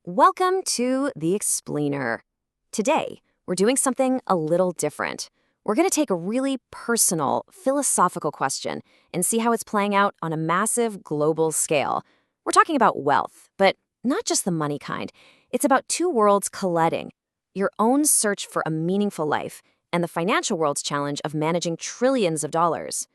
Welcome to The Explainer. Today, we're doing something a little different. We're going to take a really personal, philosophical question and see how it's playing out on a massive global scale. We're talking about wealth, but not just the money kind. It's about two worlds colliding: your own search for a meaningful life and the financial world's challenge of managing trillions of dollars.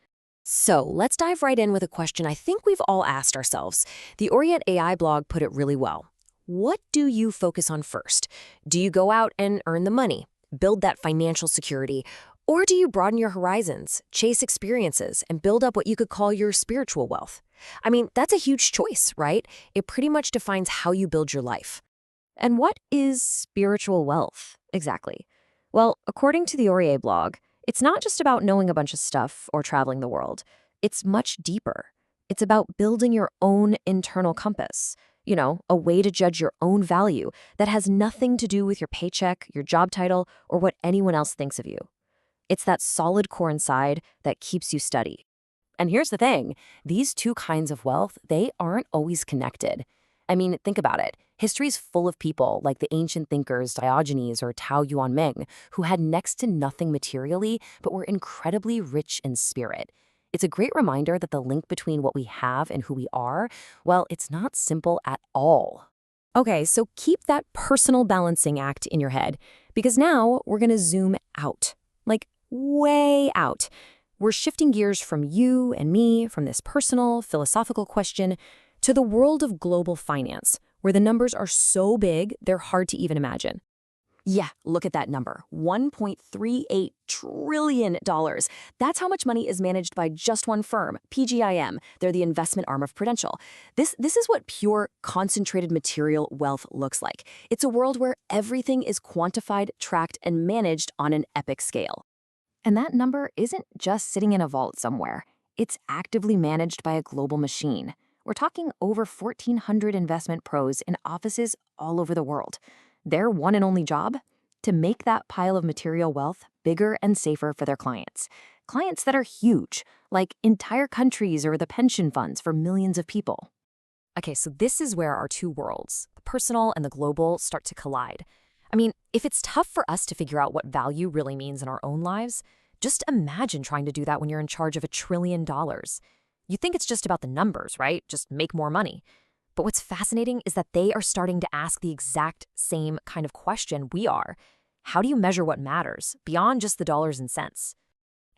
So let's dive right in with a question I think we've all asked ourselves. The Orient AI blog put it really well. What do you focus on first? Do you go out and earn the money, build that financial security, or do you broaden your horizons, chase experiences, and build up what you could call your spiritual wealth? I mean, that's a huge choice, right? It pretty much defines how you build your life. And what is spiritual wealth, exactly? Well, according to the Orient blog, it's not just about knowing a bunch of stuff or traveling the world. It's much deeper. It's about building your own internal compass. A way to judge your own value that has nothing to do with your paycheck, your job title, or what anyone else thinks of you. It's that solid core inside that keeps you steady. And here's the thing, these two kinds of wealth, they aren't always connected. I mean, think about it. History's full of people like the ancient thinkers Diogenes or Tao Yuanming who had next to nothing materially but were incredibly rich in spirit. It's a great reminder that the link between what we have and who we are, well, it's not simple at all. Okay, so keep that personal balancing act in your head, because now we're going to zoom out, like way out. We're shifting gears from you and me, from this personal, philosophical question, to the world of global finance, where the numbers are so big, they're hard to even imagine. Yeah, look at that number, $1.38 trillion. That's how much money is managed by just one firm, PGIM. They're the investment arm of Prudential. This is what pure, concentrated material wealth looks like. It's a world where everything is quantified, tracked, and managed on an epic scale. And that number isn't just sitting in a vault somewhere. It's actively managed by a global machine. We're talking over 1,400 investment pros in offices all over the world. Their one and only job? To make that pile of material wealth bigger and safer for their clients. Clients that are huge, like entire countries or the pension funds for millions of people. Okay, so this is where our two worlds, the personal and the global, start to collide. I mean, if it's tough for us to figure out what value really means in our own lives, just imagine trying to do that when you're in charge of $1 trillion. You think it's just about the numbers, right? Just make more money. But what's fascinating is that they are starting to ask the exact same kind of question we are. How do you measure what matters, beyond just the dollars and cents?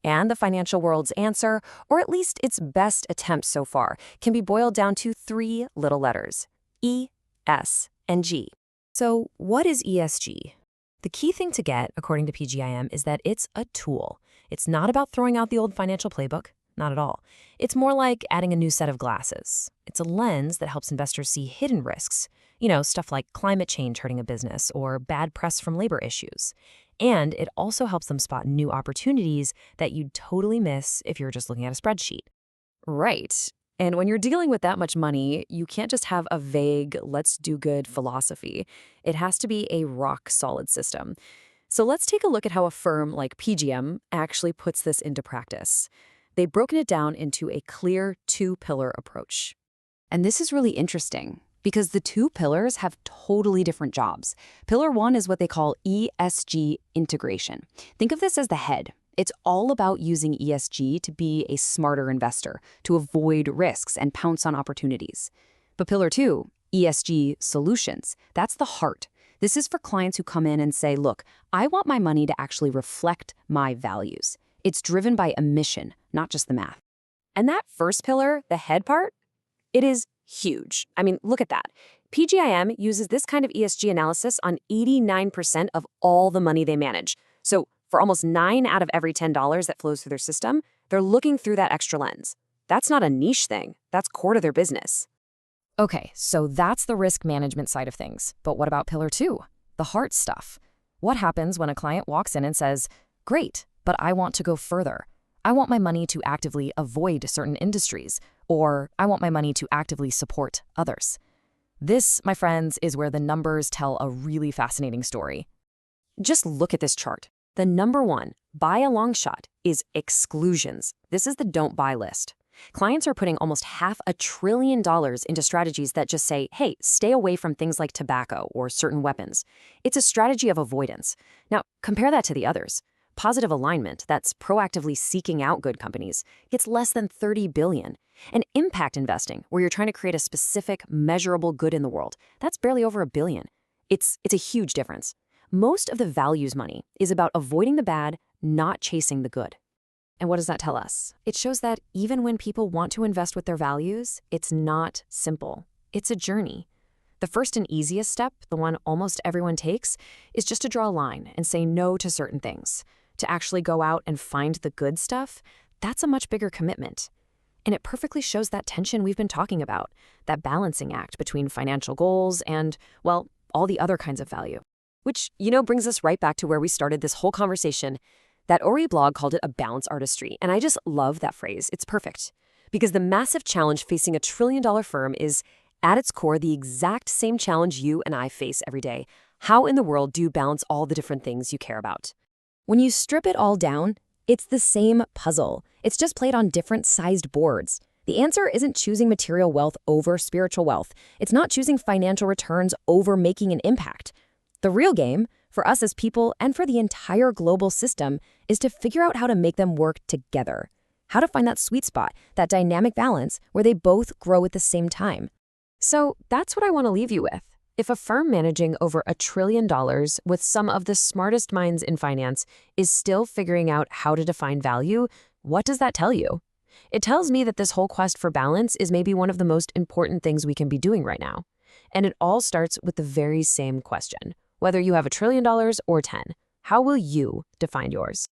And the financial world's answer, or at least its best attempt so far, can be boiled down to three little letters: E, S, and G. So what is ESG? The key thing to get, according to PGIM, is that it's a tool. It's not about throwing out the old financial playbook. Not at all. It's more like adding a new set of glasses. It's a lens that helps investors see hidden risks. Stuff like climate change hurting a business or bad press from labor issues. And it also helps them spot new opportunities that you'd totally miss if you're just looking at a spreadsheet. Right. And when you're dealing with that much money, you can't just have a vague, let's do good philosophy. It has to be a rock-solid system. So let's take a look at how a firm like PGM actually puts this into practice. They've broken it down into a clear two-pillar approach. And this is really interesting because the two pillars have totally different jobs. Pillar one is what they call ESG integration. Think of this as the head. It's all about using ESG to be a smarter investor, to avoid risks and pounce on opportunities. But pillar two, ESG solutions, that's the heart. This is for clients who come in and say, look, I want my money to actually reflect my values. It's driven by a mission, not just the math. And that first pillar, the head part, it is huge. I mean, look at that. PGIM uses this kind of ESG analysis on 89% of all the money they manage. So for almost 9 out of every $10 that flows through their system, they're looking through that extra lens. That's not a niche thing. That's core to their business. Okay, so that's the risk management side of things. But what about pillar two, the heart stuff? What happens when a client walks in and says, great, but I want to go further. I want my money to actively avoid certain industries, or I want my money to actively support others. This, my friends, is where the numbers tell a really fascinating story. Just look at this chart. The number one, by a long shot, is exclusions. This is the don't buy list. Clients are putting almost $500 billion into strategies that just say, hey, stay away from things like tobacco or certain weapons. It's a strategy of avoidance. Now, compare that to the others. Positive alignment, that's proactively seeking out good companies, gets less than $30 billion. And impact investing, where you're trying to create a specific, measurable good in the world, that's barely over $1 billion. It's a huge difference. Most of the values money is about avoiding the bad, not chasing the good. And what does that tell us? It shows that even when people want to invest with their values, it's not simple. It's a journey. The first and easiest step, the one almost everyone takes, is just to draw a line and say no to certain things. To actually go out and find the good stuff, that's a much bigger commitment. And it perfectly shows that tension we've been talking about, that balancing act between financial goals and, well, all the other kinds of value. Which, brings us right back to where we started this whole conversation. That Ori blog called it a balance artistry, and I just love that phrase. It's perfect. Because the massive challenge facing a trillion-dollar firm is, at its core, the exact same challenge you and I face every day. How in the world do you balance all the different things you care about? When you strip it all down, it's the same puzzle. It's just played on different sized boards. The answer isn't choosing material wealth over spiritual wealth. It's not choosing financial returns over making an impact. The real game, for us as people and for the entire global system, is to figure out how to make them work together. How to find that sweet spot, that dynamic balance where they both grow at the same time. So that's what I want to leave you with. If a firm managing over $1 trillion with some of the smartest minds in finance is still figuring out how to define value, what does that tell you? It tells me that this whole quest for balance is maybe one of the most important things we can be doing right now. And it all starts with the very same question. Whether you have $1 trillion or 10, how will you define yours?